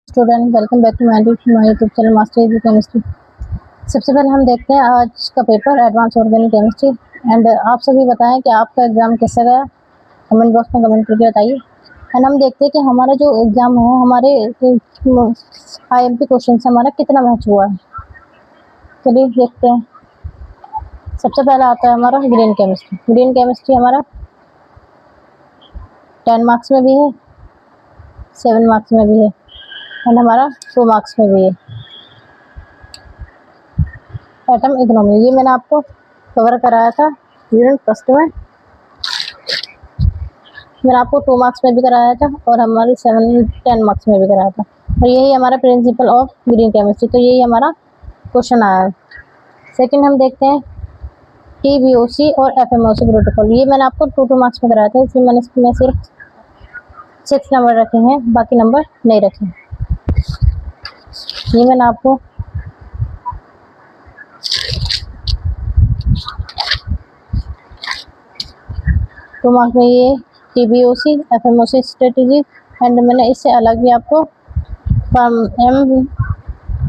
Student welcome back to my YouTube channel master easy chemistry. सबसे पहले हम देखते हैं आज का paper advance organic chemistry. And आप सभी बताएं कि आपका एग्जाम कैसा गया, कमेंट बॉक्स में कमेंट करके बताइए। एंड हम देखते हैं कि हमारा जो एग्जाम है हमारे IMP क्वेश्चन से हमारा कितना मैच हुआ है। चलिए देखते हैं। सबसे पहला आता है हमारा ग्रीन केमिस्ट्री। ग्रीन केमिस्ट्री हमारा 10 मार्क्स में भी है, 7 मार्क्स में भी है एंड हमारा 2 मार्क्स में भी है। एटम इकोनॉमी ये मैंने आपको कवर कराया था यूनिट फर्स्ट में। मैंने आपको 2 मार्क्स में भी कराया था और हमारे 10 मार्क्स में भी कराया था। और यही हमारा प्रिंसिपल ऑफ ग्रीन केमिस्ट्री, तो यही हमारा क्वेश्चन आया है। सेकंड हम देखते हैं TBOC और FMOC प्रोटोकॉल। ये मैंने आपको 2 मार्क्स में कराया था, इसलिए मैंने इसमें सिर्फ 6 नंबर रखे हैं, बाकी नंबर नहीं रखे। ये मैंने आपको टू मार्क्स में ये TBOC FMOC स्ट्रेटेजी एंड मैंने इससे अलग भी आपको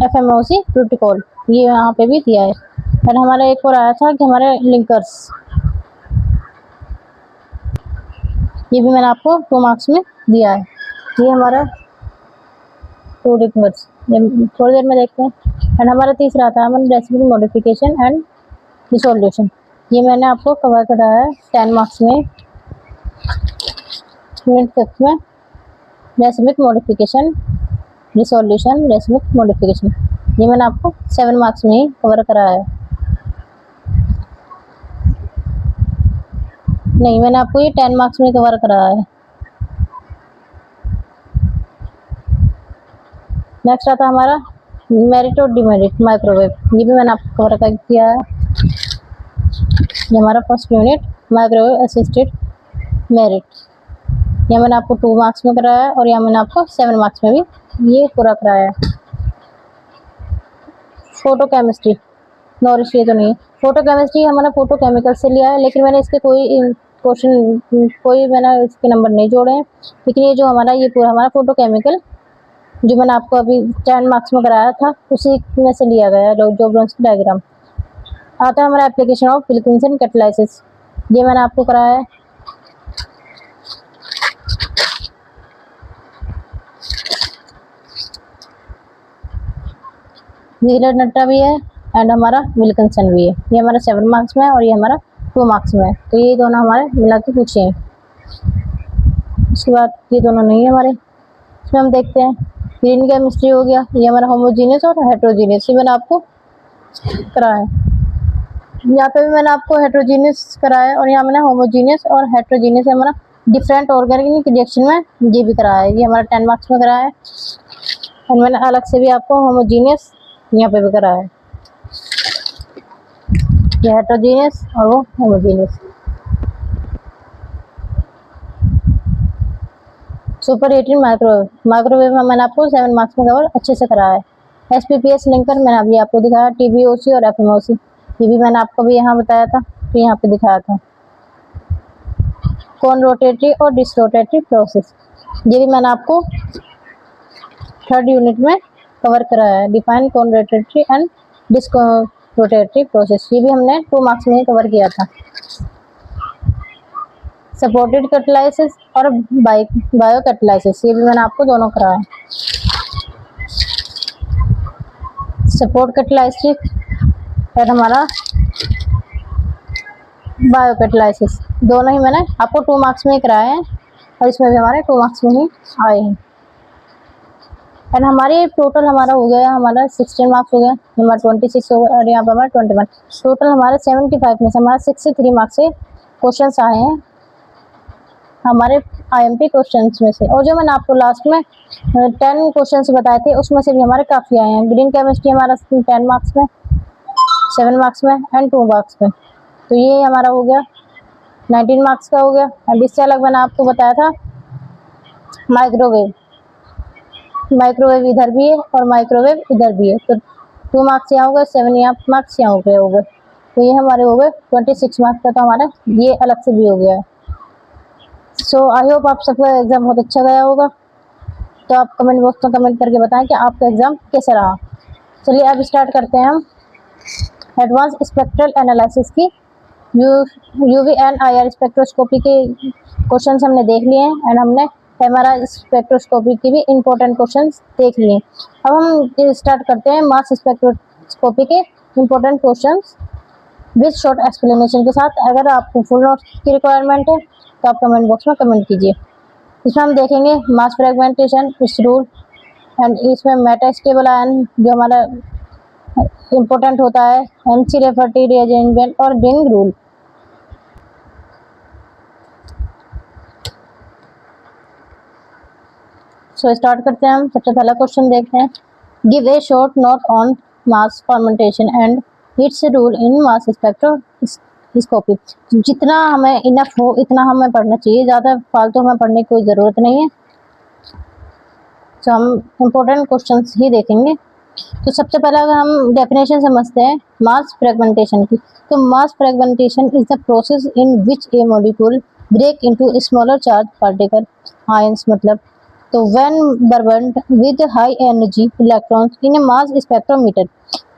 FMOC प्रोटोकॉल ये यहाँ पे भी दिया है। एंड हमारा एक और आया था कि हमारे लिंकर्स, ये भी मैंने आपको 2 मार्क्स में दिया है। ये हमारा 2 लिंकर्स थोड़ी देर में देखते हैं। एंड हमारा तीसरा आता है रेसिपी मॉडिफिकेशन एंड डिसोल्यूशन। ये मैंने आपको कवर कराया है 10 मार्क्स में यूनिट 5 में। Racemic modification dissolution racemic modification ये मैंने आपको 7 मार्क्स में ही कवर कराया है। नहीं, मैंने आपको ये 10 मार्क्स में कवर कराया है। नेक्स्ट आता है हमारा मेरिट और डिमेरिट माइक्रोवेव। ये भी मैंने आपको कवर कर किया है। ये हमारा first unit microwave assisted merit, ये मैंने आपको 2 मार्क्स में कराया है और यहाँ मैंने आपको 7 मार्क्स में भी ये पूरा कराया है। फोटो केमिस्ट्री नॉरिश ये तो नहीं, फोटो केमिस्ट्री हमारा फोटो केमिकल से लिया है, लेकिन मैंने इसके कोई मैंने इसके नंबर नहीं जोड़े हैं। लेकिन ये जो हमारा ये पूरा हमारा फोटो केमिकल जो मैंने आपको अभी 10 मार्क्स में कराया था उसी में से लिया गया है। जो ब्रोंस्की डायग्राम आता है हमारा एप्लीकेशन ऑफ विल्किंसन कैटालिसिस, ये मैंने आपको कराया है। ज़ीलर नट्टा भी है एंड हमारा विल्किंसन भी है। ये हमारा 7 मार्क्स में है और ये हमारा 2 मार्क्स में है, तो ये दोनों हमारे मिला के पूछे हैं। उसके बाद ये दोनों नहीं है हमारे। इसमें हम देखते हैं ग्रीन केमिस्ट्री हो गया, ये हमारा होमोजीनियस और हेट्रोजीनियस, ये मैंने आपको कराया है। यहाँ पे भी मैंने आपको हेट्रोजीनियस कराया है और यहाँ मैंने होमोजीनियस और हेट्रोजीनियस हमारा डिफरेंट ऑर्गेनिक रिएक्शन में ये भी कराया है। ये हमारा 10 मार्क्स में कराया है और मैंने अलग से भी आपको होमोजीनियस यहाँ पे भी कराया है। ये हेट्रोजीनियस और वो होमोजीनियस। सुपर 18 माइक्रोवेव में मैंने आपको 7 मार्क्स में कवर अच्छे से कराया है। SPPS लिंकर मैंने अभी आपको दिखाया, TBOC और FMOC ये भी मैंने आपको भी यहाँ बताया था, तो यहाँ पे दिखाया था। कॉन रोटेटरी और डिसरोटेटरी प्रोसेस ये भी मैंने आपको 3rd यूनिट में कवर कराया है। Define conrotatory and disrotatory process ये भी हमने 2 मार्क्स में कवर किया था। सपोर्टेड कैटालिसिस और बायो कैटालिसिस ये भी मैंने आपको दोनों कराया है। सपोर्ट कैटालिसिस और हमारा बायो कैटालिसिस दोनों ही मैंने आपको 2 मार्क्स में ही कराए हैं और इसमें भी हमारे 2 मार्क्स में ही आए हैं। एंड हमारे टोटल हमारा हो गया हमारा 16 मार्क्स हो गया, हमारा 26 हो गया और यहाँ पर हमारा 21। टोटल हमारे 75 में से हमारा 63 मार्क्स से क्वेश्चन आए हैं हमारे IMP क्वेश्चंस में से। और जो मैंने आपको लास्ट में 10 क्वेश्चंस बताए थे उसमें से भी हमारे काफ़ी आए हैं। ग्रीन केमिस्ट्री हमारा 10 मार्क्स में, 7 मार्क्स में एंड 2 मार्क्स में, तो ये हमारा हो गया 19 मार्क्स का हो गया। एंड इससे अलग मैंने आपको बताया था माइक्रोवेव इधर भी है और माइक्रोवेव इधर भी है, तो 2 मार्क्स यहाँ हो गए, 7 मार्क्स यहाँ हो गए, तो ये हमारे हो गए 26 मार्क्स का, तो हमारा ये अलग से भी हो गया है। सो आई होप आप सबका एग्जाम बहुत अच्छा गया होगा। तो आप कमेंट बॉक्स में कमेंट करके बताएं कि आपका एग्ज़ाम कैसा रहा। चलिए अब स्टार्ट करते हैं हम एडवांस स्पेक्ट्रल एनालिसिस की। यूवी एंड IR स्पेक्ट्रोस्कोपी के क्वेश्चंस हमने देख लिए हैं एंड हमने MRI स्पेक्ट्रोस्कोपी की भी इम्पोर्टेंट क्वेश्चंस देख लिए। अब हम स्टार्ट करते हैं मास स्पेक्ट्रोस्कोपी के important questions with short explanation के साथ। अगर आपको फुल नोट्स की रिक्वायरमेंट है तो आप कमेंट बॉक्स में कमेंट कीजिए। इसमें हम देखेंगे मास फ्रेगमेंटेशन, इस रूल एंड इसमें मेटा स्टेबल आयन जो हमारा इम्पोर्टेंट होता है, MC रेफर्टी रीअरेंजमेंट और रिंग रूल। सो स्टार्ट करते हैं हम। सबसे पहला क्वेश्चन देखते हैं। Give a short note on mass fermentation and it's rule in mass spectroscopy. जितना हमें इनफ हो इतना हमें पढ़ना चाहिए, ज़्यादा फालतू हमें पढ़ने की कोई ज़रूरत नहीं है। तो हम इम्पोर्टेंट क्वेश्चंस ही देखेंगे। तो सबसे पहले अगर हम डेफिनेशन समझते हैं मास फ्रेगमेंटेशन की, तो mass fragmentation is the process in which a molecule break into smaller charge particle ions, मतलब तो when burdened with high energy electrons in a mass spectrometer,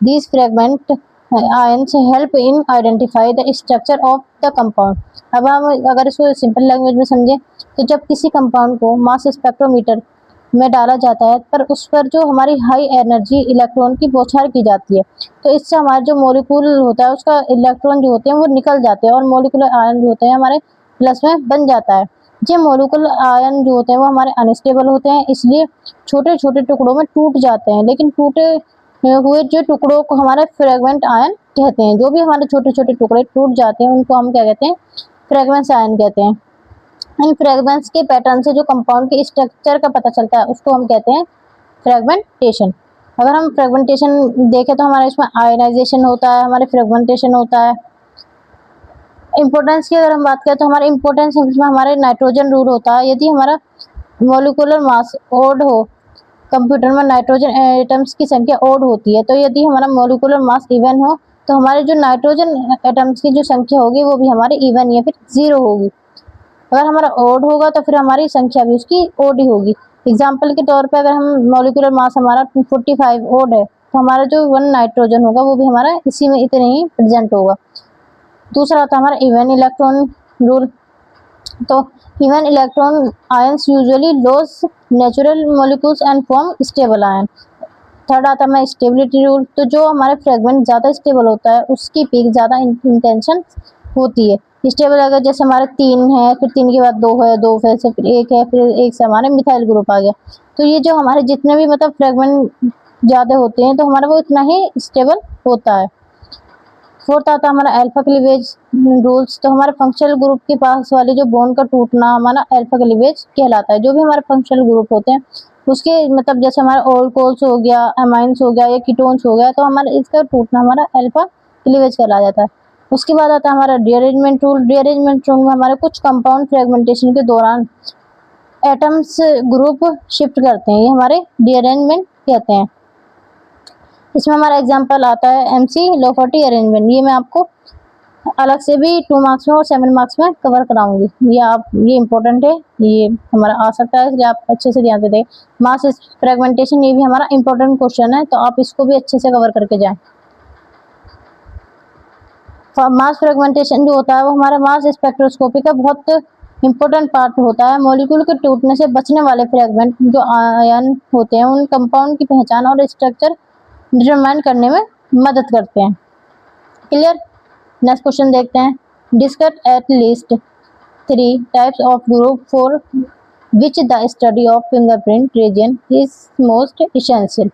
these fragment ions help in identify the structure of the compound। अब हम अगर इसको simple language में समझें तो जब किसी कंपाउंड को मास स्पेक्ट्रोमीटर में डाला जाता है पर उस पर जो हमारी हाई एनर्जी इलेक्ट्रॉन की बौछार की जाती है, तो इससे हमारा जो मॉलिक्यूल होता है उसका इलेक्ट्रॉन जो होते हैं वो निकल जाते हैं और मॉलिक्यूलर आयन जो होते हैं हमारे प्लस में बन जाता है। ये मॉलिक्यूलर आयन जो होते हैं वो हमारे अनस्टेबल होते हैं, इसलिए छोटे छोटे टुकड़ों में टूट जाते हैं, लेकिन टूटे हुए जो टुकड़ों को हमारे फ्रेगमेंट आयन कहते हैं। जो भी हमारे छोटे छोटे टुकड़े टूट जाते हैं उनको हम क्या कहते हैं, फ्रेगमेंट्स आयन कहते हैं। इन फ्रेगमेंट्स के पैटर्न से जो कंपाउंड के स्ट्रक्चर का पता चलता है उसको हम कहते हैं फ्रेगमेंटेशन। अगर हम फ्रेगमेंटेशन देखें तो हमारे इसमें आयनाइजेशन होता है, हमारे फ्रेगमेंटेशन होता है। इंपॉर्टेंस की अगर हम बात करें तो हमारे इंपॉर्टेंस इसमें हमारे नाइट्रोजन रूल होता है। यदि हमारा मॉलिक्यूलर मास ओड हो, कंप्यूटर में नाइट्रोजन एटम्स की संख्या ओड होती है, तो यदि हमारा मॉलिक्यूलर मास इवन हो तो हमारे जो नाइट्रोजन एटम्स की जो संख्या होगी वो भी हमारी इवन या फिर 0 होगी। अगर हमारा ओड होगा तो फिर हमारी संख्या भी उसकी ओड ही होगी। एग्जाम्पल के तौर पे अगर हम मॉलिक्यूलर मास हमारा 45 ओड है तो हमारा जो 1 नाइट्रोजन होगा वो भी हमारा इसी में इतने ही प्रेजेंट होगा। दूसरा होता है हमारा इवन इलेक्ट्रॉन रूल। तो even electron ions usually loss natural molecules and form stable ion. Third आता है हमारा स्टेबिलिटी रूल। तो जो हमारे फ्रेगमेंट ज़्यादा स्टेबल होता है उसकी पीक ज़्यादा इंटेंशन होती है। स्टेबल अगर जैसे हमारे 3 है, फिर 3 के बाद 2 है, 2 फिर से फिर 1 है, फिर 1 से हमारे मिथाइल ग्रुप आ गया। तो ये जो हमारे जितने भी मतलब फ्रेगमेंट ज़्यादा होते हैं तो हमारा वो इतना ही स्टेबल होता है। फोर्थ आता है हमारा अल्फा क्लीवेज रूल्स। तो हमारे फंक्शनल ग्रुप के पास वाले जो बॉन्ड का टूटना हमारा अल्फा क्लीवेज कहलाता है। जो भी हमारे फंक्शनल ग्रुप होते हैं उसके मतलब जैसे हमारा ऑल्कोल्स हो गया, अमाइंस हो गया या कीटोन्स हो गया, तो हमारा इसका टूटना हमारा अल्फा क्लीवेज कहला जाता है। उसके बाद आता है हमारा रीअरेंजमेंट रूल। रीअरेंजमेंट रूल में हमारे कुछ कंपाउंड फ्रेगमेंटेशन के दौरान एटम्स ग्रुप शिफ्ट करते हैं, ये हमारे रीअरेंजमेंट कहते हैं। इसमें हमारा एग्जांपल आता है MC लोफर्टी अरेंजमेंट। ये मैं आपको अलग से भी 2 मार्क्स में और 7 मार्क्स में कवर कराऊंगी। ये इम्पोर्टेंट है, ये हमारा आ सकता है, इसलिए आप अच्छे से ध्यान से दें। मास फ्रेगमेंटेशन ये भी हमारा इम्पोर्टेंट क्वेश्चन है, तो आप इसको भी अच्छे से कवर करके जाएं। मास फ्रेगमेंटेशन जो होता है वो हमारा मास स्पेक्ट्रोस्कोपी का बहुत इंपॉर्टेंट पार्ट होता है। मॉलिक्यूल के टूटने से बचने वाले फ्रेगमेंट जो आयन होते हैं उन कंपाउंड की पहचान और स्ट्रक्चर डिटरमाइन करने में मदद करते हैं। क्लियर। नेक्स्ट क्वेश्चन देखते हैं। Discuss at least 3 types of group for which the study of fingerprint region is most essential.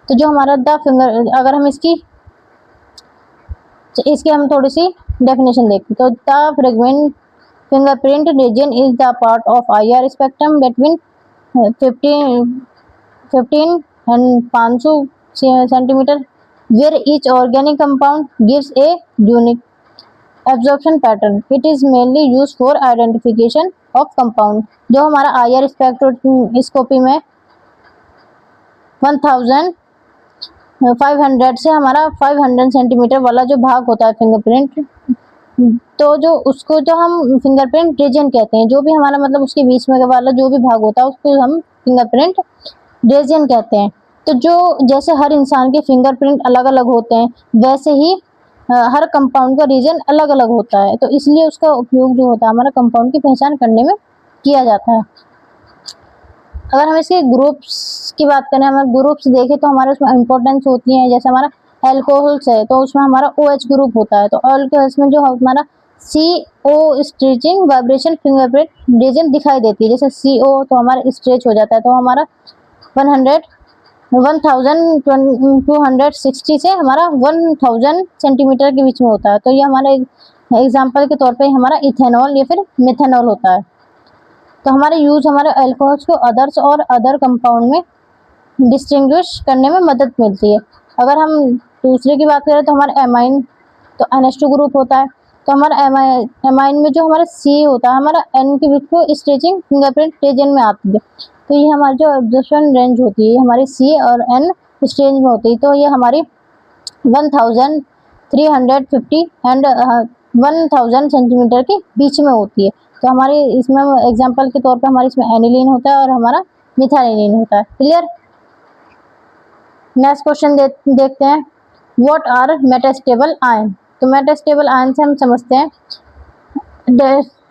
तो जो हमारा द फिंगर, अगर हम इसकी हम थोड़ी सी डेफिनेशन देखते हैं। तो the fragment fingerprint region is the part of IR spectrum between 15 and 500 centimeter where each organic compound gives a unique absorption pattern. It is mainly used for identification of compound। जो हमारा IR spectroscopy में 1500 से हमारा 500 centimetre वाला जो भाग होता है फिंगरप्रिंट, तो जो उसको जो हम फिंगरप्रिंट रीजन कहते हैं। जो भी हमारा मतलब उसके बीच में वाला जो भी भाग होता है उसको हम फिंगरप्रिंट रीजन कहते हैं। तो जो जैसे हर इंसान के फिंगरप्रिंट अलग अलग होते हैं, वैसे ही हर कंपाउंड का रीजन अलग अलग होता है, तो इसलिए उसका उपयोग जो होता है हमारा कंपाउंड की पहचान करने में किया जाता है। अगर हम इसके ग्रुप्स की बात करें, हमारे ग्रुप्स देखें तो हमारे उसमें इंपॉर्टेंस होती है। जैसे हमारा एल्कोहल्स है तो उसमें हमारा OH ग्रुप होता है, तो अल्कोहल्स में जो हमारा CO stretching vibration fingerprint region दिखाई देती है। जैसे CO तो हमारा स्ट्रेच हो जाता है, तो हमारा 1260 से हमारा 1000 सेंटीमीटर के बीच में होता है। तो ये हमारे एग्जाम्पल के तौर पे हमारा इथेनॉल या फिर मिथेनॉल होता है। तो हमारे यूज हमारे अल्कोहल्स को अदर्स और अदर कंपाउंड में डिस्टिंग्विश करने में मदद मिलती है। अगर हम दूसरे की बात करें तो हमारा एमाइन, तो NH2 ग्रुप होता है। तो हमारा एमाइन में जो हमारा C होता है, हमारा N के बीच में स्ट्रेचिंग फिंगरप्रिंट रीजन में आती है। तो ये हमारी जो एब्जॉर्प्शन रेंज होती है हमारी C और N स्टेज में होती है। तो ये हमारी 1350 एंड 1000 सेंटीमीटर के बीच में होती है। तो हमारी इसमें एग्जांपल के तौर पे हमारे इसमें एनिलीन होता है और हमारा मिथाइलिन होता है। क्लियर। नेक्स्ट क्वेश्चन देखते हैं, व्हाट आर मेटास्टेबल आयन। तो मेटास्टेबल आयन से हम समझते हैं,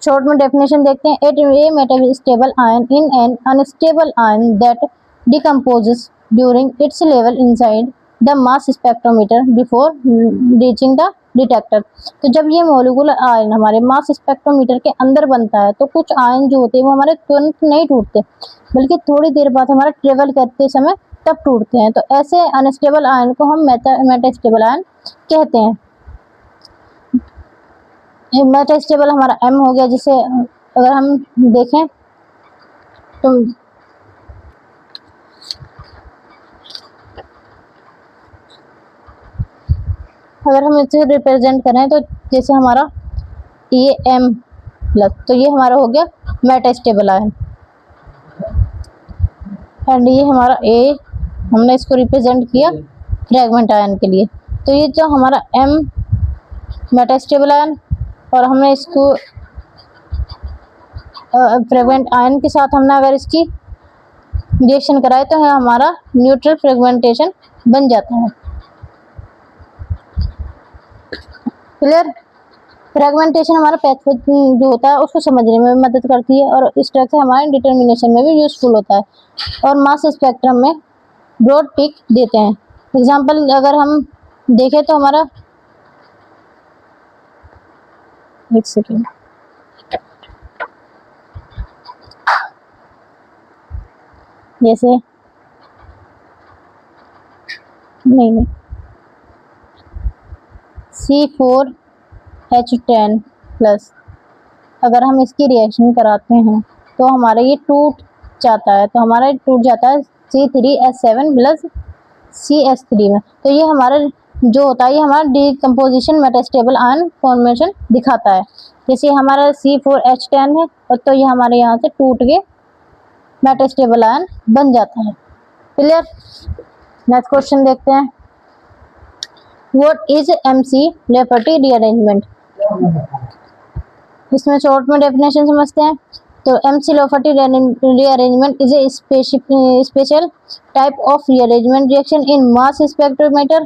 शॉर्ट में डेफिनेशन देखते हैं। It A metastable ion in an unstable ion that decomposes during its level inside the mass spectrometer before reaching the detector. तो जब ये मॉलिक्यूलर आयन हमारे मास स्पेक्ट्रोमीटर के अंदर बनता है, तो कुछ आयन जो होते हैं वो हमारे तुरंत नहीं टूटते, बल्कि थोड़ी देर बाद हमारा ट्रेवल करते समय तब टूटते हैं। तो ऐसे अनस्टेबल आयन को हम मेटास्टेबल आयन कहते हैं। मेटास्टेबल हमारा M हो गया, जिसे अगर हम देखें तो अगर हम इसे रिप्रेजेंट करें तो जैसे हमारा ये M प्लस, तो ये हमारा हो गया मेटास्टेबल आयन। एंड ये हमारा A, हमने इसको रिप्रेजेंट किया फ्रेगमेंट आयन के लिए। तो ये जो हमारा M मेटास्टेबल आयन, और हमने इसको फ्रेगमेंट आयन के साथ हमने अगर इसकी रिएक्शन कराए तो हमारा न्यूट्रल फ्रेगमेंटेशन बन जाता है। क्लियर। फ्रेगमेंटेशन हमारा पैथवे जो होता है उसको समझने में मदद करती है, और स्ट्रक्चर हमारे डिटर्मिनेशन में भी यूजफुल होता है, और मास स्पेक्ट्रम में ब्रॉड पिक देते हैं। एग्जांपल अगर हम देखें तो हमारा, एक सेकेंड, जैसे नहीं C4H10 प्लस, अगर हम इसकी रिएक्शन कराते हैं तो हमारा ये टूट जाता है, तो हमारा टूट जाता है C3H7 प्लस CH3 में। तो ये हमारा जो होता है ये हमारा डिकम्पोजिशन मेटास्टेबल आयन फॉर्मेशन दिखाता है। जैसे हमारा C4H10 है, और तो ये हमारे यहाँ से टूट के मेटास्टेबल आयन बन जाता है। क्लियर। नेक्स्ट क्वेश्चन देखते हैं, व्हाट इज MC-Lafferty रीअरेंजमेंट। इसमें शॉर्ट में डेफिनेशन समझते हैं। तो MC-Lafferty rearrangement is a special type of rearrangement reaction in mass spectrometer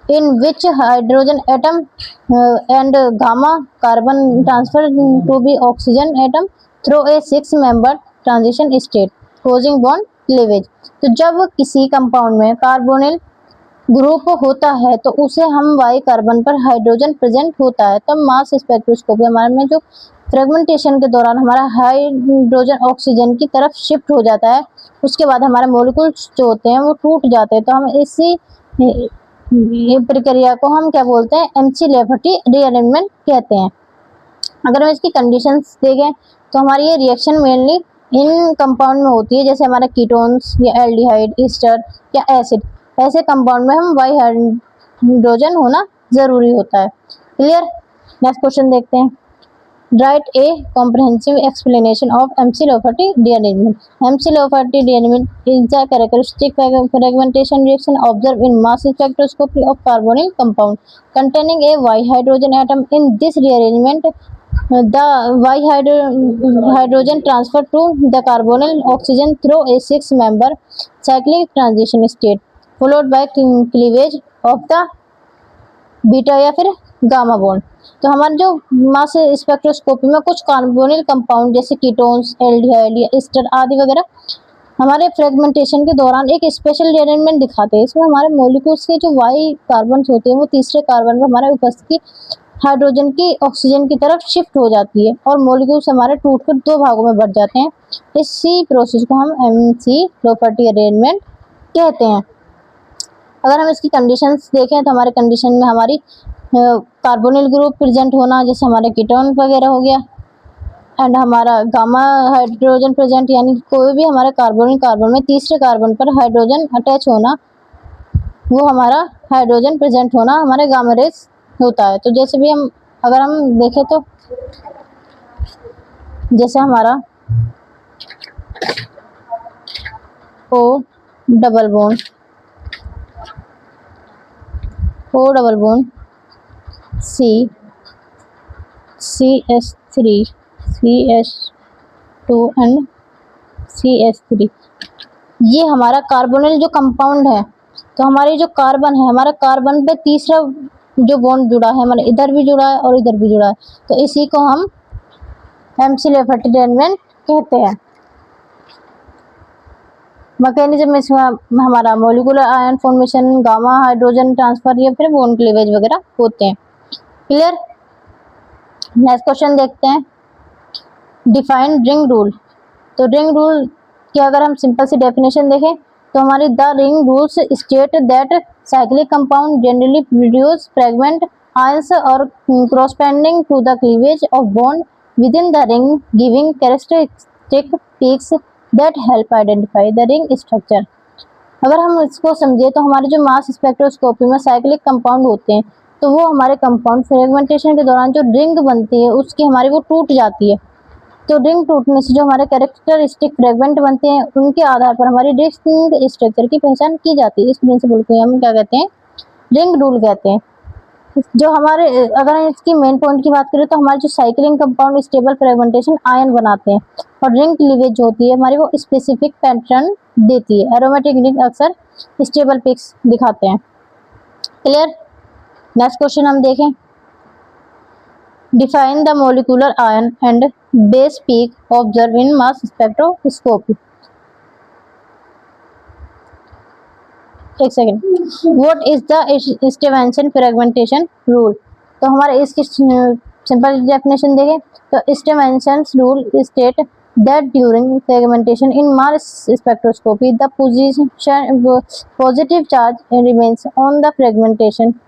in which hydrogen atom and gamma carbon transfer to be oxygen atom through a 6-member transition state causing bond cleavage। तो जब किसी compound में carbonyl group होता है तो उसे हम Y carbon पर हाइड्रोजन प्रेजेंट होता है, तब मास स्पेक्ट्रोस्कोपी हमारे में जो फ्रेगमेंटेशन के दौरान हमारा हाइड्रोजन ऑक्सीजन की तरफ शिफ्ट हो जाता है, उसके बाद हमारे मॉलिक्यूल्स जो होते हैं वो टूट जाते हैं। तो हम इसी प्रक्रिया को हम क्या बोलते हैं, MC-Lafferty रीअरेंजमेंट कहते हैं। अगर हम इसकी कंडीशंस देखें तो हमारी ये रिएक्शन मेनली इन कंपाउंड में होती है, जैसे हमारा कीटोन्स या एल्डिहाइड, ईस्टर या एसिड। ऐसे कंपाउंड में हम Y हाइड्रोजन होना जरूरी होता है। क्लियर। नेक्स्ट क्वेश्चन देखते हैं, right A comprehensive explanation of MC-Lafferty rearrangement। MC-Lafferty rearrangement is the characteristic fragmentation reaction observed in mass spectroscopy of carbonyl compound containing a Y hydrogen atom. In this rearrangement The Y hydrogen transfer to the carbonyl oxygen through a 6-member cyclic transition state followed by cleavage of the beta या फिर gamma bond. तो हमारे जो mass spectroscopy में कुछ carbonyl compound जैसे ketones, aldehyde या ester आदि वगैरह हमारे फ्रेगमेंटेशन के दौरान एक स्पेशल अरेंजमेंट दिखाते हैं। इसमें हमारे मॉलिक्यूल्स के जो वाई कार्बन होते हैं वो तीसरे कार्बन पर हमारे उपस्थिति हाइड्रोजन की ऑक्सीजन की तरफ शिफ्ट हो जाती है और मॉलिक्यूल्स हमारे टूटकर दो भागों में बढ़ जाते हैं। इसी प्रोसेस को हम एमसी प्रॉपर्टी अरेंजमेंट कहते हैं। अगर हम इसकी कंडीशंस देखें तो हमारे कंडीशन में हमारी कार्बोनिल ग्रुप प्रेजेंट होना, जैसे हमारे कीटोन वगैरह हो गया, एंड हमारा गामा हाइड्रोजन प्रेजेंट, यानी कोई भी हमारा कार्बोनिल कार्बन में तीसरे कार्बन पर हाइड्रोजन अटैच होना, वो हमारा हाइड्रोजन प्रेजेंट होना हमारे गामा रेस होता है। तो जैसे भी हम अगर हम देखें तो जैसे हमारा O double bond CH3 CH2 and CH3, ये हमारा कार्बोनिल जो कंपाउंड है। तो हमारी जो कार्बन है, हमारा कार्बन पे तीसरा जो बॉन्ड जुड़ा है, हमारे इधर भी जुड़ा है और इधर भी जुड़ा है, तो इसी को हम एमसी-लेफर्टी अरेंजमेंट कहते हैं। मैकेनिज्म इसमें हमारा molecular ion formation, gamma hydrogen transfer या फिर बॉन्ड क्लीवेज वगैरह होते हैं। क्लियर? नेक्स्ट क्वेश्चन देखते हैं, डिफाइन रिंग रूल। तो रिंग रूल की अगर हम सिंपल सी डेफिनेशन देखें तो हमारी the ring rules state that cyclic compound generally produce fragment ions और corresponding to the cleavage of bond within the ring, giving characteristic peaks that help identify the ring structure। अगर हम इसको समझे तो हमारे जो मास स्पेक्ट्रोस्कोपी में cyclic compound होते हैं, तो वो हमारे कंपाउंड फ्रेगमेंटेशन के दौरान जो रिंग बनती है उसकी हमारी वो टूट जाती है। तो रिंग टूटने से जो हमारे कैरेक्टरिस्टिक फ्रेगमेंट बनते हैं उनके आधार पर हमारी रिंग स्ट्रक्चर की पहचान की जाती है। इस प्रिंसिपल को हम क्या कहते हैं? रिंग रूल कहते हैं। जो हमारे अगर इसकी मेन पॉइंट की बात करें तो हमारे जो cycling compound stable fragmentation ion बनाते हैं और रिंग क्लीवेज जो होती है हमारी वो स्पेसिफिक पैटर्न देती है। एरोमेटिक रिंग अक्सर स्टेबल पिक्स दिखाते हैं। क्लियर? नेक्स्ट क्वेश्चन हम देखें, define the molecular ion and base peak observe in mass spectroscopy. एक second, what is the Stevenson fragmentation rule. तो हमारे इसकी सिंपल डेफिनेशन देखें तो Stevenson rule state that during fragmentation in Mars spectroscopy the positive charge remains on the fragmentation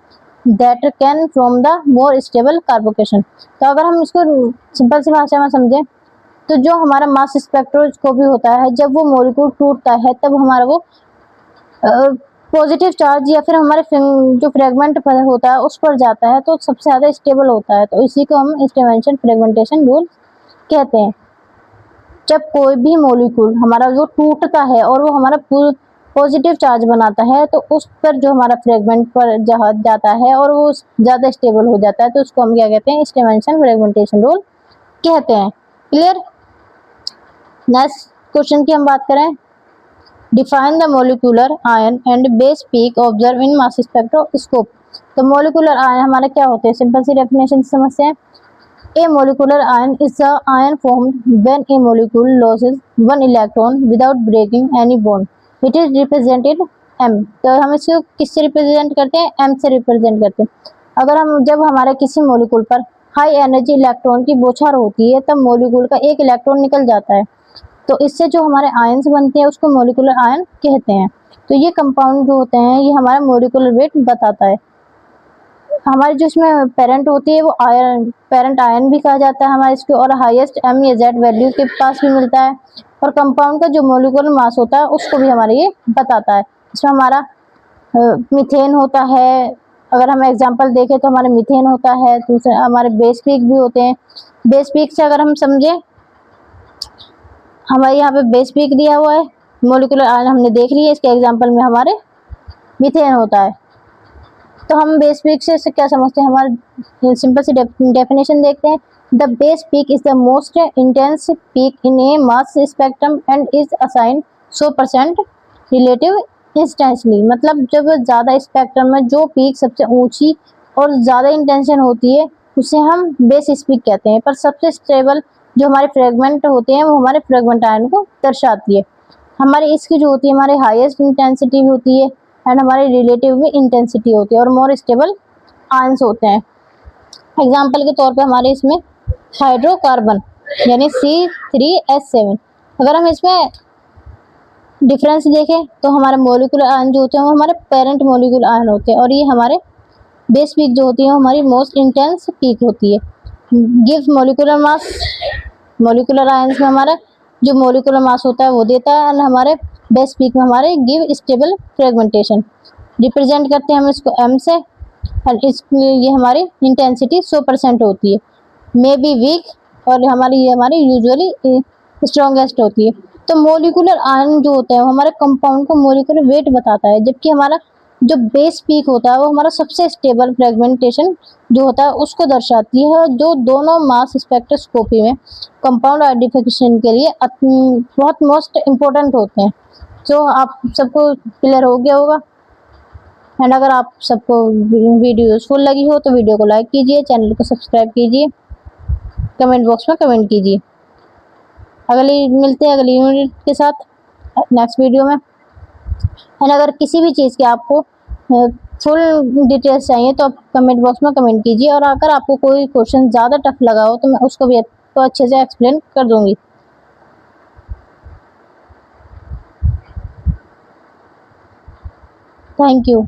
that can from the more stable carbocation। तो अगर हम इसको simple सी भाषा में समझें तो जो हमारा मास स्पेक्ट्रोस्कोपी होता है, जब वो मॉलिक्यूल टूटता है तब हमारा वो पॉजिटिव चार्ज या फिर हमारे जो फ्रेगमेंट पर होता है उस पर जाता है तो सबसे ज़्यादा स्टेबल होता है। तो इसी को हम स्टीवेंसन फ्रेगमेंटेशन रूल कहते हैं। जब कोई भी मॉलिक्यूल हमारा जो टूटता है और वो हमारा पॉजिटिव चार्ज बनाता है तो उस पर जो हमारा फ्रेगमेंट पर जाता है और वो ज़्यादा स्टेबल हो जाता है, तो उसको हम क्या कहते हैं? स्टीवेंसन फ्रेगमेंटेशन रूल कहते हैं। क्लियर? नेक्स्ट क्वेश्चन की हम बात करें, define the molecular ion and base peak observe in mass spectroscope. तो मोलिकुलर आयन हमारे क्या होते हैं? सिंपल सी डेफिनेशन समझते हैं। A molecular ion is the ion formed when a molecule loses one electron without breaking any bond. It is represented M। तो हम इसको किससे रिप्रेजेंट करते हैं? M से रिप्रेजेंट करते हैं। अगर हम जब हमारे किसी मोलिक्यूल पर हाई एनर्जी इलेक्ट्रॉन की बौछार होती है तब मोलिक्यूल का एक इलेक्ट्रॉन निकल जाता है, तो इससे जो हमारे आयन्स बनते हैं उसको मोलिकुलर आयन कहते हैं। तो ये कंपाउंड जो होते हैं ये हमारा मोलिकुलर वेट बताता है। हमारी जो इसमें पेरेंट होती है वो आयन, पेरेंट आयन भी कहा जाता है हमारे इसको, और हाईएस्ट M या Z वैल्यू के पास भी मिलता है। और कंपाउंड का जो मोलिकुलर मास होता है उसको भी हमारे ये बताता है। इसमें हमारा मीथेन होता है, अगर हम एग्जांपल देखें तो हमारे मीथेन होता है। दूसरे हमारे बेस पीक भी होते हैं। बेस पीक से अगर हम समझें, हमारे यहाँ पे बेस पीक दिया हुआ है, मोलिकुलर आयन हमने देख लिया, इसके एग्जांपल में हमारे मीथेन होता है। तो हम बेस पीक से क्या समझते हैं? हमारे सिंपल सी डेफिनेशन देखते हैं The base peak is the most intense peak in a mass spectrum and is assigned 100% relative इंस्टेंसली। मतलब जब ज़्यादा स्पेक्ट्रम में जो पीक सबसे ऊंची और ज़्यादा इंटेंशन होती है उसे हम बेस पीक कहते हैं। पर सबसे स्टेबल जो हमारे फ्रेगमेंट होते हैं वो हमारे फ्रेगमेंट आयन को दर्शाती है। हमारी इसकी जो होती है हमारे हाईएस्ट इंटेंसिटी होती है एंड हमारे रिलेटिव भी इंटेंसिटी होती है और मोर स्टेबल आयंस होते हैं। एग्जाम्पल के तौर पे हमारे इसमें हाइड्रोकार्बन यानी C3H7, अगर हम इसमें डिफरेंस देखें तो हमारे मोलिकुलर आयन जो होते हैं वो हमारे पेरेंट मोलिकुलर आयन होते हैं और ये हमारे बेस पीक जो होती है हमारी मोस्ट इंटेंस पीक होती है। Gives molecular mass, molecular ions में हमारा जो मोलिकुलर मास होता है वो देता है एंड हमारे बेस पीक में हमारे गिव स्टेबल फ्रेगमेंटेशन। रिप्रेजेंट करते हैं हम इसको M से एंड ये हमारी इंटेंसिटी 100% होती है। मे बी वीक और हमारी यूजुअली स्ट्रॉन्गेस्ट होती है। तो मोलिकुलर आयन जो होता है वो हमारे कंपाउंड को मोलिकुलर वेट बताता है, जबकि हमारा जो बेस पीक होता है वो हमारा सबसे स्टेबल फ्रेगमेंटेशन जो होता है उसको दर्शाती है, जो दोनों मास स्पेक्ट्रोस्कोपी में कंपाउंड आइडेंटिफिकेशन के लिए बहुत मोस्ट इम्पोर्टेंट होते हैं। तो आप सबको क्लियर हो गया होगा। एंड अगर आप सबको वीडियो यूजफुल लगी हो तो वीडियो को लाइक कीजिए, चैनल को सब्सक्राइब कीजिए, कमेंट बॉक्स में कमेंट कीजिए। मिलते हैं अगली यूनिट के साथ नेक्स्ट वीडियो में। एंड अगर किसी भी चीज़ की आपको फुल डिटेल्स चाहिए तो आप कमेंट बॉक्स में कमेंट कीजिए, और अगर आपको कोई क्वेश्चन ज़्यादा टफ लगा हो तो मैं उसको भी आपको अच्छे से एक्सप्लेन कर दूँगी। Thank you.